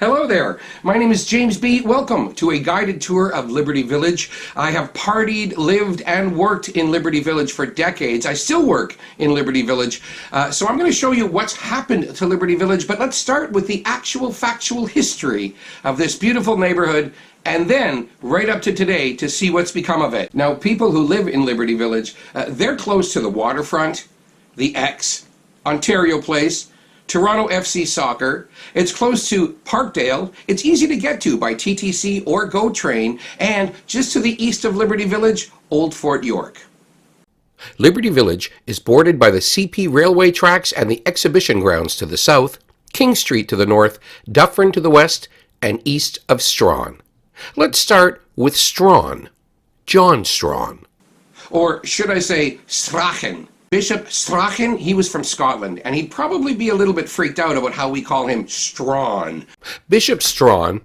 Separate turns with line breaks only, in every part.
Hello there. My name is James B. Welcome to a guided tour of Liberty Village. I have partied, lived, and worked in Liberty Village for decades. I still work in Liberty Village. So I'm going to show you what's happened to Liberty Village, but let's start with the actual factual history of this beautiful neighborhood and then right up to today to see what's become of it. Now, people who live in Liberty Village, they're close to the waterfront, the X, Ontario Place, Toronto FC Soccer. It's close to Parkdale. It's easy to get to by TTC or GO train. And just to the east of Liberty Village, Old Fort York. Liberty Village is bordered by the CP railway tracks and the exhibition grounds to the south, King Street to the north, Dufferin to the west, and east of Strawn. Let's start with Strawn. John Strawn. Or should I say Strachan? Bishop Strachan, he was from Scotland, and he'd probably be a little bit freaked out about how we call him Strawn. Bishop Strachan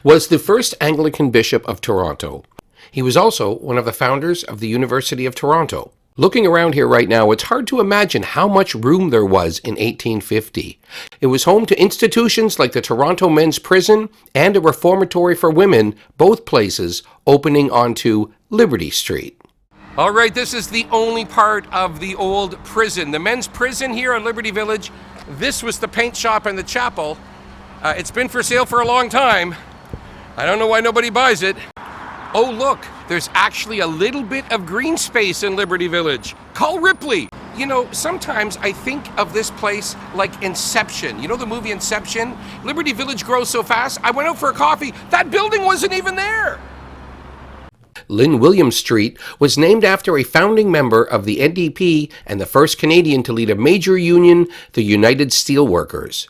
was the first Anglican bishop of Toronto. He was also one of the founders of the University of Toronto. Looking around here right now, it's hard to imagine how much room there was in 1850. It was home to institutions like the Toronto Men's Prison and a reformatory for women, both places opening onto Liberty Street. All right, this is the only part of the old prison. The men's prison here in Liberty Village. This was the paint shop and the chapel. It's been for sale for a long time. I don't know why nobody buys it. Oh, look, there's actually a little bit of green space in Liberty Village. Call Ripley. You know, sometimes I think of this place like Inception. You know the movie Inception? Liberty Village grows so fast. I went out for a coffee. That building wasn't even there. Lynn Williams Street was named after a founding member of the NDP and the first Canadian to lead a major union, the United Steelworkers.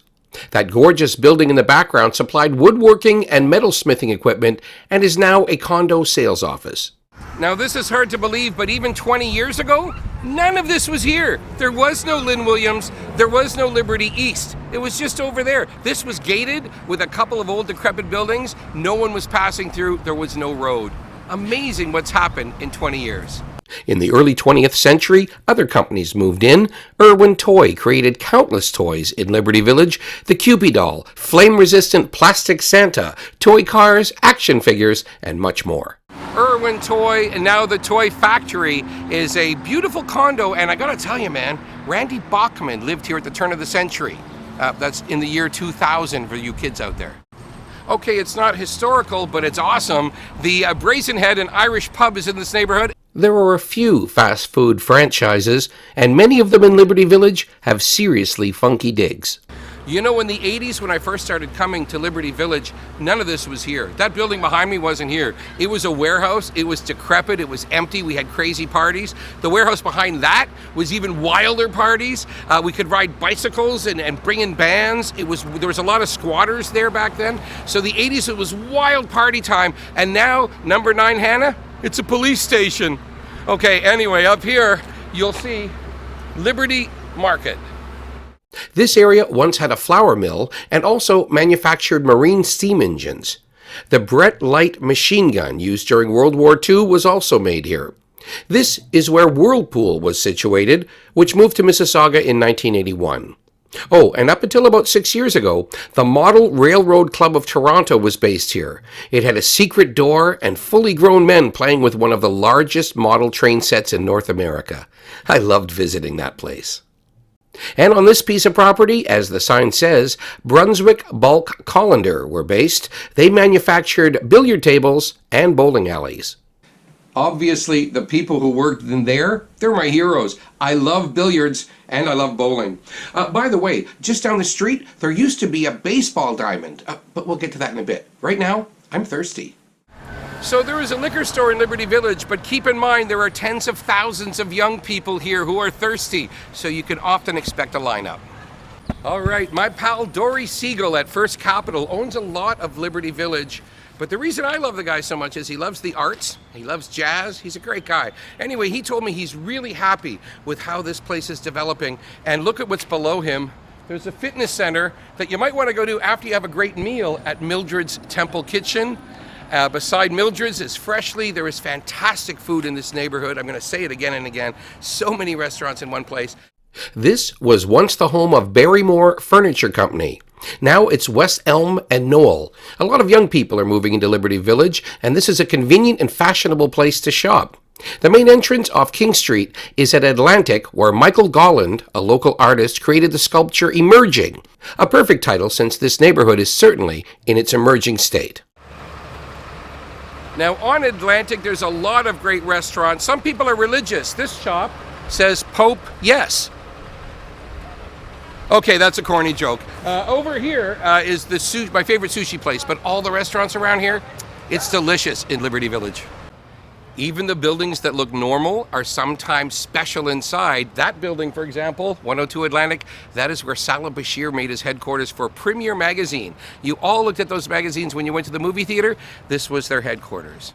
That gorgeous building in the background supplied woodworking and metalsmithing equipment and is now a condo sales office. Now, this is hard to believe, but even 20 years ago, none of this was here. There was no Lynn Williams. There was no Liberty East. It was just over there. This was gated with a couple of old decrepit buildings. No one was passing through. There was no road. Amazing what's happened in 20 years. In the early 20th century, other companies moved in. Irwin Toy created countless toys in Liberty Village. The Cupid doll, flame-resistant plastic Santa, toy cars, action figures, and much more. Irwin Toy, and now the Toy Factory, is a beautiful condo, and I gotta tell you, man, Randy Bachman lived here at the turn of the century. That's in the year 2000 for you kids out there. Okay, it's not historical, but it's awesome. The Brazen Head, an Irish pub, is in this neighborhood. There are a few fast food franchises, and many of them in Liberty Village have seriously funky digs. You know, in the 80s, when I first started coming to Liberty Village, none of this was here. That building behind me wasn't here. It was a warehouse. It was decrepit. It was empty. We had crazy parties. The warehouse behind that was even wilder parties. We could ride bicycles and bring in bands. There was a lot of squatters there back then. So the 80s, it was wild party time. And now, number 9 Hannah, it's a police station. Okay, anyway, up here, you'll see Liberty Market. This area once had a flour mill and also manufactured marine steam engines. The Brett Light machine gun used during World War II was also made here. This is where Whirlpool was situated, which moved to Mississauga in 1981. Oh, and up until about 6 years ago, the Model Railroad Club of Toronto was based here. It had a secret door and fully grown men playing with one of the largest model train sets in North America. I loved visiting that place. And on this piece of property, as the sign says, Brunswick Bulk Colander were based. They manufactured billiard tables and bowling alleys. Obviously, the people who worked in there, they're my heroes. I love billiards and I love bowling. By the way, just down the street, there used to be a baseball diamond, but we'll get to that in a bit. Right now, I'm thirsty. So there is a liquor store in Liberty Village, but keep in mind there are tens of thousands of young people here who are thirsty, so you can often expect a lineup. All right, my pal Dory Siegel at First Capital owns a lot of Liberty Village, but the reason I love the guy so much is he loves the arts, he loves jazz, he's a great guy. Anyway, he told me he's really happy with how this place is developing, and look at what's below him. There's a fitness center that you might want to go to after you have a great meal at Mildred's Temple Kitchen. Beside Mildred's is Freshly. There is fantastic food in this neighborhood. I'm going to say it again and again. So many restaurants in one place. This was once the home of Barrymore Furniture Company. Now it's West Elm and Knoll. A lot of young people are moving into Liberty Village, and this is a convenient and fashionable place to shop. The main entrance off King Street is at Atlantic, where Michael Golland, a local artist, created the sculpture Emerging, a perfect title since this neighborhood is certainly in its emerging state. Now on Atlantic, there's a lot of great restaurants. Some people are religious. This shop says Pope Yes. Okay, that's a corny joke. Over here is my favorite sushi place, but all the restaurants around here, it's delicious in Liberty Village. Even the buildings that look normal are sometimes special inside. That building, for example, 102 Atlantic, that is where Salah Bashir made his headquarters for Premier Magazine. You all looked at those magazines when you went to the movie theater. This was their headquarters.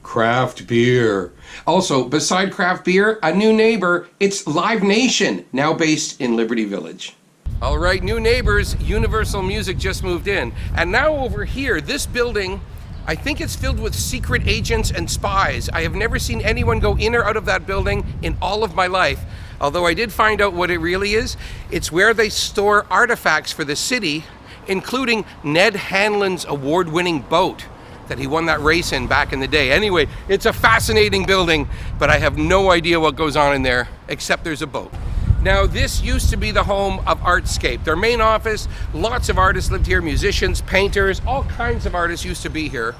Craft beer. Also, beside craft beer, a new neighbor, it's Live Nation, now based in Liberty Village. All right, new neighbors, Universal Music just moved in. And now over here, this building, I think it's filled with secret agents and spies. I have never seen anyone go in or out of that building in all of my life. Although I did find out what it really is. It's where they store artifacts for the city, including Ned Hanlon's award-winning boat that he won that race in back in the day. Anyway, it's a fascinating building, but I have no idea what goes on in there, except there's a boat. Now, this used to be the home of Artscape, their main office. Lots of artists lived here, musicians, painters, all kinds of artists used to be here.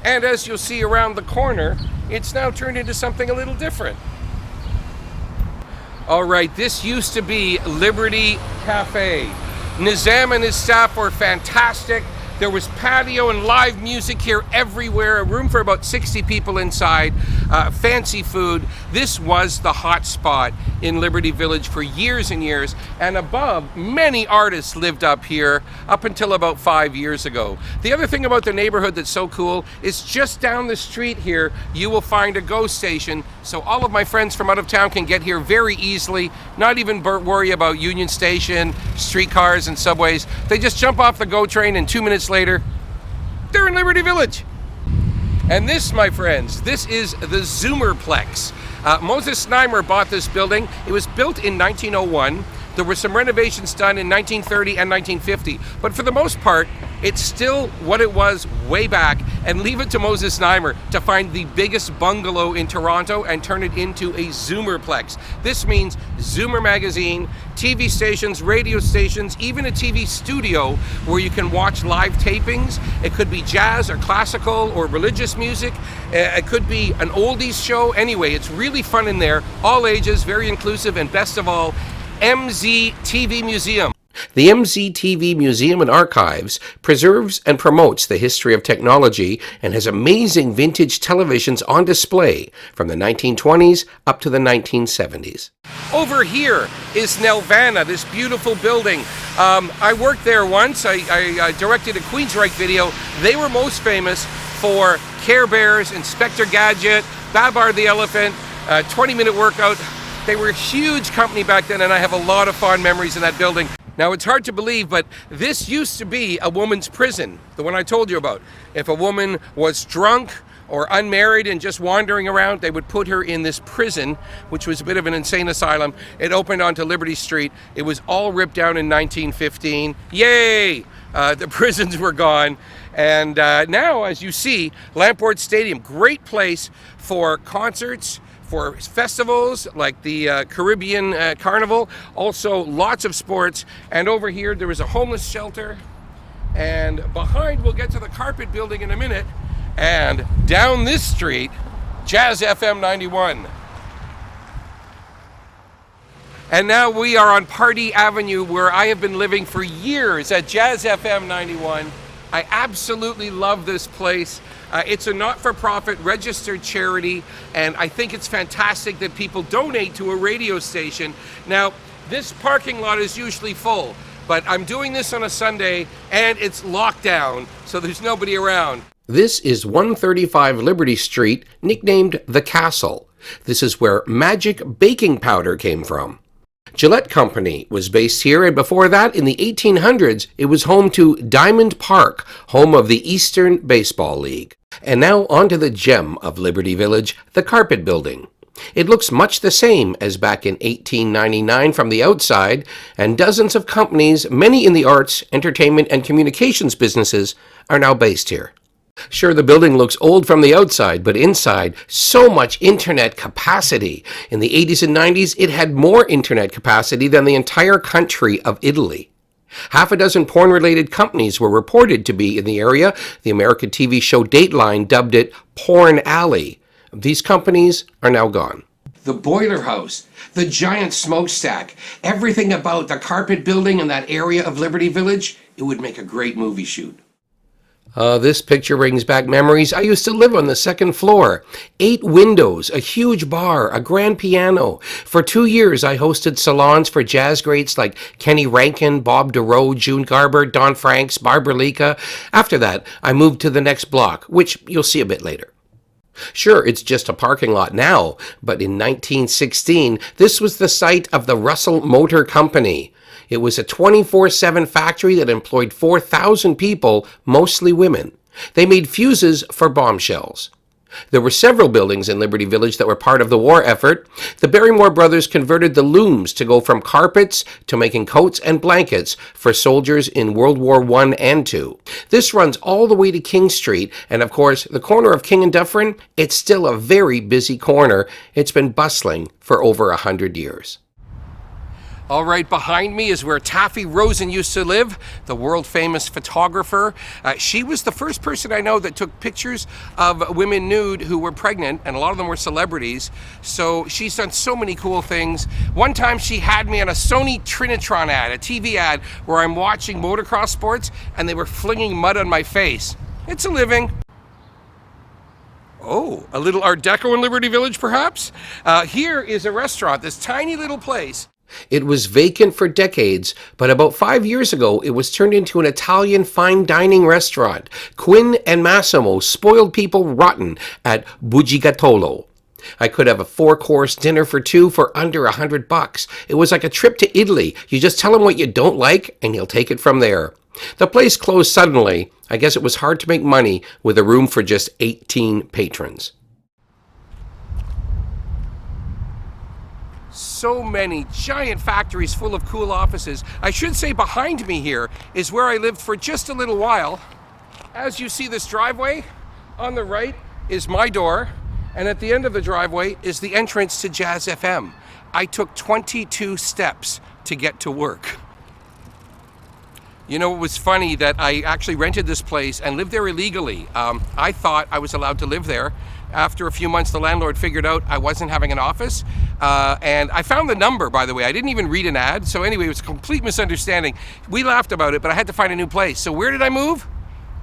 And as you'll see around the corner, it's now turned into something a little different. All right, this used to be Liberty Cafe. Nizam and his staff were fantastic. There was patio and live music here everywhere, a room for about 60 people inside, fancy food. This was the hot spot in Liberty Village for years and years. And above, many artists lived up here up until about 5 years ago. The other thing about the neighborhood that's so cool is just down the street here, you will find a GO station. So all of my friends from out of town can get here very easily, not even worry about Union Station, streetcars and subways. They just jump off the GO train and 2 minutes later, they're in Liberty Village. And this, my friends, this is the Zoomerplex. Moses Znaimer bought this building. It was built in 1901. There were some renovations done in 1930 and 1950, but for the most part, it's still what it was way back. And leave it to Moses Znaimer to find the biggest bungalow in Toronto and turn it into a Zoomerplex. This means Zoomer magazine, TV stations, radio stations, even a TV studio where you can watch live tapings. It could be jazz or classical or religious music. It could be an oldies show. Anyway, it's really fun in there. All ages, very inclusive, and best of all, MZTV Museum. The MZTV Museum and Archives preserves and promotes the history of technology and has amazing vintage televisions on display from the 1920s up to the 1970s. Over here is Nelvana, this beautiful building. I worked there once. I directed a Queensryche video. They were most famous for Care Bears, Inspector Gadget, Babar the Elephant, 20-minute workout. They were a huge company back then, and I have a lot of fond memories in that building. Now, it's hard to believe, but this used to be a woman's prison, the one I told you about. If a woman was drunk or unmarried and just wandering around, they would put her in this prison, which was a bit of an insane asylum. It opened onto Liberty Street. It was all ripped down in 1915. Yay! The prisons were gone. And now, as you see, Lamport Stadium, great place for concerts, for festivals like the Caribbean Carnival, also lots of sports. And over here there is a homeless shelter, and behind, we'll get to the carpet building in a minute, and down this street, Jazz FM 91. And now we are on Party Avenue, where I have been living for years at Jazz FM 91. I absolutely love this place. It's a not-for-profit registered charity, and I think it's fantastic that people donate to a radio station. Now, this parking lot is usually full, but I'm doing this on a Sunday, and it's locked down, so there's nobody around. This is 135 Liberty Street, nicknamed The Castle. This is where magic baking powder came from. Gillette Company was based here, and before that, in the 1800s, it was home to Diamond Park, home of the Eastern Baseball League. And now onto the gem of Liberty Village, the Carpet Building.
It looks much the same as back in 1899 from the outside, and dozens of companies, many in the arts, entertainment, and communications businesses, are now based here. Sure, the building looks old from the outside, but inside, so much internet capacity. In the 80s and 90s, it had more internet capacity than the entire country of Italy. Half a dozen porn-related companies were reported to be in the area. The American TV show Dateline dubbed it Porn Alley. These companies are now gone.
The boiler house, the giant smokestack, everything about the carpet building in that area of Liberty Village, it would make a great movie shoot.
This picture brings back memories. I used to live on the second floor. 8 windows, a huge bar, a grand piano. For 2 years, I hosted salons for jazz greats like Kenny Rankin, Bob DeRoe, June Garber, Don Franks, Barbara Lika. After that, I moved to the next block, which you'll see a bit later. Sure, it's just a parking lot now, but in 1916, this was the site of the Russell Motor Company. It was a 24/7 factory that employed 4,000 people, mostly women. They made fuses for bombshells. There were several buildings in Liberty Village that were part of the war effort. The Barrymore brothers converted the looms to go from carpets to making coats and blankets for soldiers in World War I and II. This runs all the way to King Street, and of course, the corner of King and Dufferin, it's still a very busy corner. It's been bustling for over 100 years.
All right, behind me is where Taffy Rosen used to live, the world-famous photographer. She was the first person I know that took pictures of women nude who were pregnant, and a lot of them were celebrities. So she's done so many cool things. One time she had me on a Sony Trinitron ad, a TV ad, where I'm watching motocross sports, and they were flinging mud on my face. It's a living. Oh, a little Art Deco in Liberty Village, perhaps? Here is a restaurant, this tiny little place.
It was vacant for decades, but about 5 years ago, it was turned into an Italian fine dining restaurant. Quinn and Massimo spoiled people rotten at Bugigatolo. I could have a 4-course dinner for 2 for under $100. It was like a trip to Italy. You just tell him what you don't like, and he'll take it from there. The place closed suddenly. I guess it was hard to make money with a room for just 18 patrons.
So many giant factories full of cool offices. I should say behind me here is where I lived for just a little while. As you see this driveway, on the right is my door, and at the end of the driveway is the entrance to Jazz FM. I took 22 steps to get to work. You know, it was funny that I actually rented this place and lived there illegally. I thought I was allowed to live there. After a few months, the landlord figured out I wasn't having an office. And I found the number, by the way. I didn't even read an ad. So anyway, it was a complete misunderstanding. We laughed about it, but I had to find a new place. So where did I move?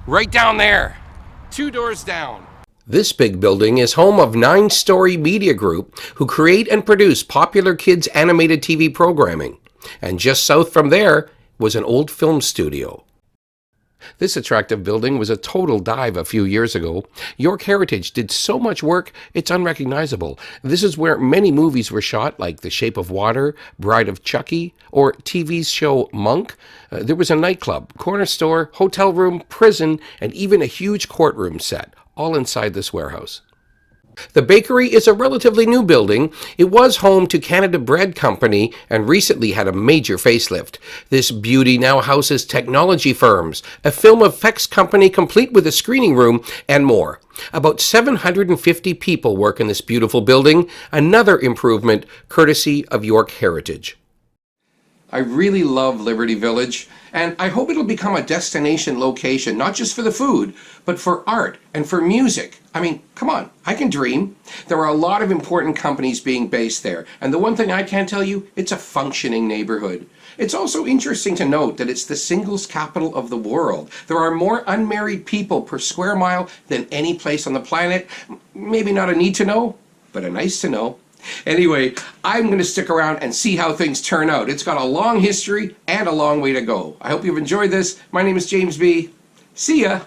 Right down there. 2 doors down.
This big building is home of 9 Story Media Group, who create and produce popular kids' animated TV programming. And just south from there was an old film studio. This attractive building was a total dive a few years ago. York Heritage did so much work, it's unrecognizable. This is where many movies were shot, like The Shape of Water, Bride of Chucky, or TV's show Monk. There was a nightclub, corner store, hotel room, prison, and even a huge courtroom set, all inside this warehouse. The bakery is a relatively new building. It was home to Canada Bread Company and recently had a major facelift. This beauty now houses technology firms, a film effects company complete with a screening room, and more. About 750 people work in this beautiful building, another improvement courtesy of York Heritage.
I really love Liberty Village, and I hope it'll become a destination location, not just for the food, but for art and for music. I mean, come on, I can dream. There are a lot of important companies being based there, and the one thing I can tell you, it's a functioning neighborhood. It's also interesting to note that it's the singles capital of the world. There are more unmarried people per square mile than any place on the planet. Maybe not a need to know, but a nice to know. Anyway, I'm going to stick around and see how things turn out. It's got a long history and a long way to go. I hope you've enjoyed this. My name is Jaymz B. See ya!